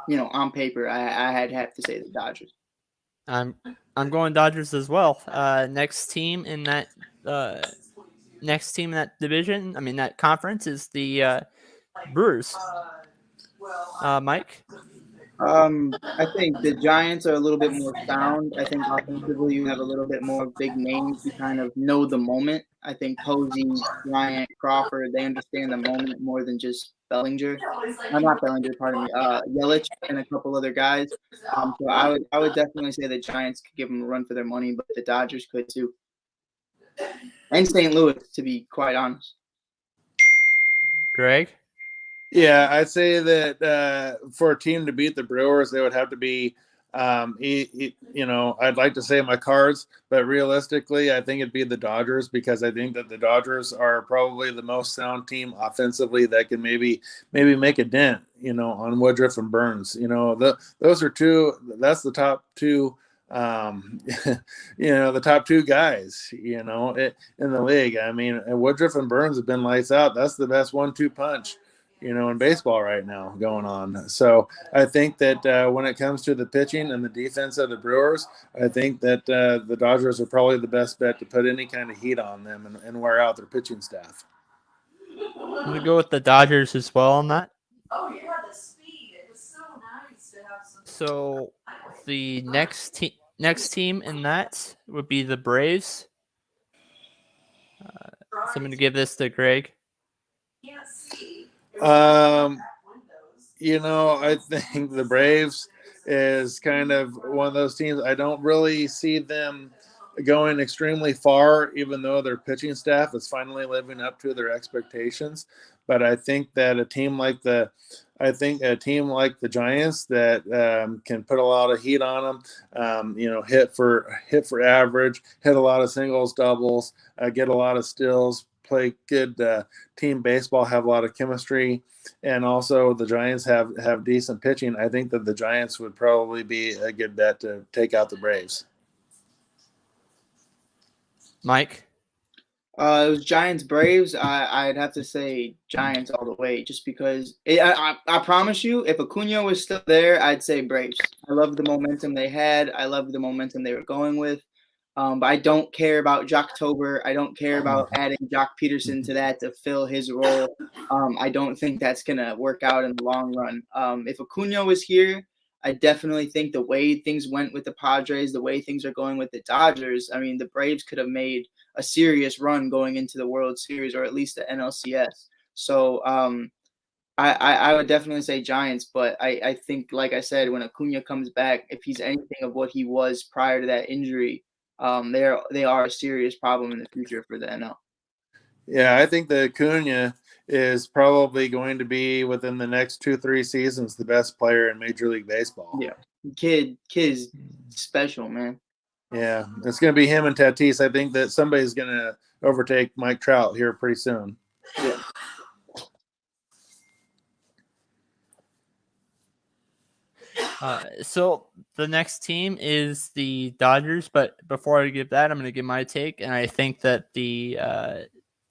on paper, I had have to say the Dodgers. I'm going Dodgers as well. Next team in that division, that conference, is the Brewers. Mike? I think the Giants are a little bit more sound. I think offensively you have a little bit more big names who kind of know the moment. I think Posey, Bryant, Crawford, they understand the moment more than just Bellinger. Not Bellinger, pardon me. Yelich and a couple other guys. So I would definitely say the Giants could give them a run for their money, but the Dodgers could too. And St. Louis, to be quite honest. Greg? Yeah, I'd say that for a team to beat the Brewers, they would have to be, I'd like to say my Cards, but realistically, I think it'd be the Dodgers because I think that the Dodgers are probably the most sound team offensively that can maybe make a dent, on Woodruff and Burns. Those are two. That's the top two. The top two guys, in the league. Woodruff and Burns have been lights out. That's the best 1-2 punch, in baseball right now going on. So I think that when it comes to the pitching and the defense of the Brewers, I think that the Dodgers are probably the best bet to put any kind of heat on them and wear out their pitching staff. I'm going to go with the Dodgers as well on that. Oh, yeah, the speed. It was so nice to have some. So the next team in that would be the Braves. So I'm going to give this to Greg. Can't see. I think the Braves is kind of one of those teams. I don't really see them going extremely far, even though their pitching staff is finally living up to their expectations. But I think that a team like the Giants that can put a lot of heat on them, hit for average, hit a lot of singles, doubles, get a lot of steals, play good team baseball, have a lot of chemistry, and also the Giants have decent pitching. I think that the Giants would probably be a good bet to take out the Braves. Mike? It was Giants Braves. I'd have to say Giants all the way, just because I promise you, if Acuna was still there, I'd say Braves. I love the momentum they had. I love the momentum they were going with. But I don't care about Jocktober. I don't care about adding Jock Peterson to that to fill his role. I don't think that's gonna work out in the long run. If Acuna was here, I definitely think the way things went with the Padres, the way things are going with the Dodgers, the Braves could have made a serious run going into the World Series or at least the NLCS. So I would definitely say Giants, but I think, like I said, when Acuna comes back, if he's anything of what he was prior to that injury, they are a serious problem in the future for the NL. Yeah, I think that Acuna is probably going to be within the next 2-3 seasons the best player in Major League Baseball. Yeah, kid is special, man. Yeah, it's going to be him and Tatis. I think that somebody's going to overtake Mike Trout here pretty soon. Yeah. So the next team is the Dodgers, but before I give that, I'm going to give my take, and I think that the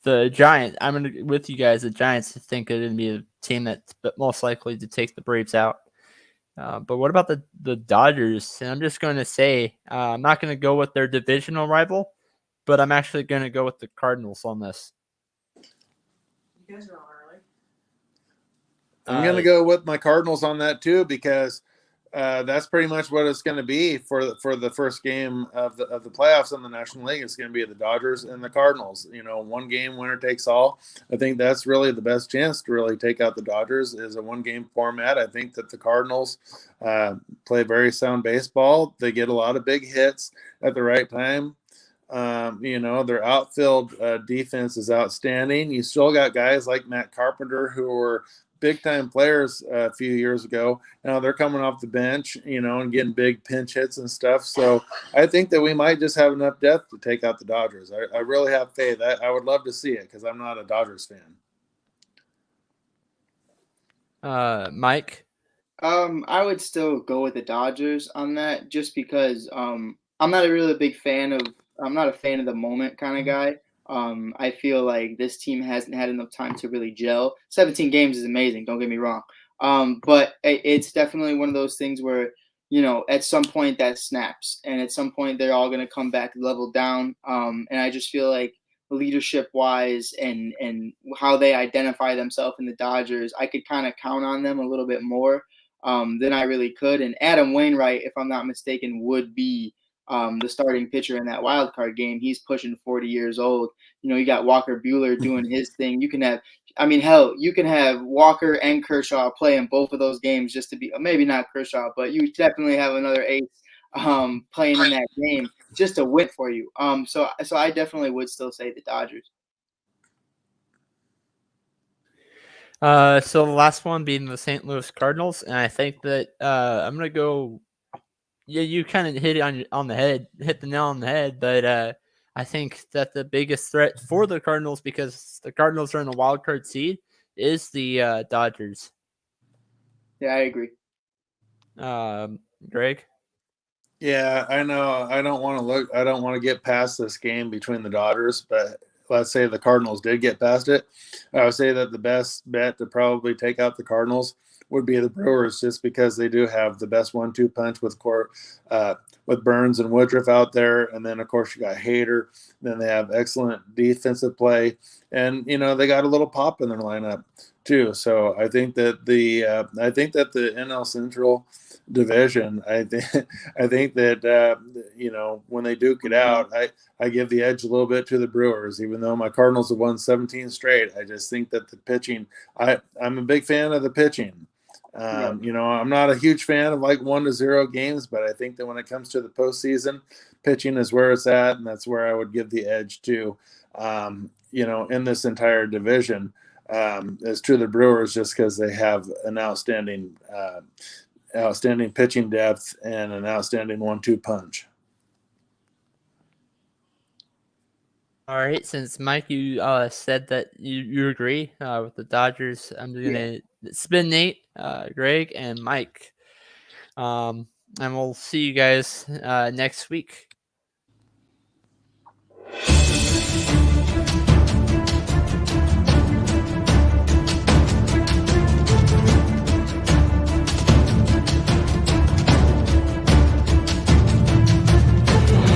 Giants. I'm going to with you guys. The Giants think it would be a team that's most likely to take the Braves out. But what about the Dodgers? And I'm just going to say I'm not going to go with their divisional rival, but I'm actually going to go with the Cardinals on this. You guys are on early. I'm going to go with my Cardinals on that too because that's pretty much what it's going to be for the first game of the playoffs in the National League. It's going to be the Dodgers and the Cardinals. One game, winner takes all. I think that's really the best chance to really take out the Dodgers is a one-game format. I think that the Cardinals play very sound baseball. They get a lot of big hits at the right time. Their outfield defense is outstanding. You still got guys like Matt Carpenter who were big time players a few years ago. Now they're coming off the bench, and getting big pinch hits and stuff. So I think that we might just have enough depth to take out the Dodgers. I really have faith. I would love to see it because I'm not a Dodgers fan. Mike. I would still go with the Dodgers on that, just because I'm not a really big fan of I'm not a fan of the moment kind of guy. I feel like this team hasn't had enough time to really gel. 17 games is amazing, don't get me wrong. But it's definitely one of those things where, at some point that snaps, and at some point they're all going to come back level down. And I just feel like leadership wise and how they identify themselves in the Dodgers, I could kind of count on them a little bit more than I really could. And Adam Wainwright, if I'm not mistaken, would be the starting pitcher in that wild card game. He's pushing 40 years old. You got Walker Buehler doing his thing. You can have, hell, you can have Walker and Kershaw playing both of those games just to be, maybe not Kershaw, but you definitely have another ace playing in that game just to win for you. So I definitely would still say the Dodgers. So the last one being the St. Louis Cardinals, and I think that I'm gonna go. Yeah, you kind of hit it on the head, hit the nail on the head. But I think that the biggest threat for the Cardinals, because the Cardinals are in the wild card seed, is the Dodgers. Yeah, I agree. Greg. Yeah, I know. I don't want to get past this game between the Dodgers, but let's say the Cardinals did get past it. I would say that the best bet to probably take out the Cardinals would be the Brewers, just because they do have the best 1-2 punch with Burns and Woodruff out there, and then of course you got Hader. Then they have excellent defensive play, and they got a little pop in their lineup too. So I think that the NL Central division, I think that when they duke it out, I give the edge a little bit to the Brewers, even though my Cardinals have won 17 straight. I just think that the pitching, I'm a big fan of the pitching. I'm not a huge fan of like 1-0 games, but I think that when it comes to the postseason, pitching is where it's at, and that's where I would give the edge to, in this entire division, is to the Brewers, just because they have an outstanding pitching depth and an outstanding 1-2 punch. All right, since Mike, you said that you agree with the Dodgers, I'm just gonna spin Nate, Greg, and Mike, and we'll see you guys next week.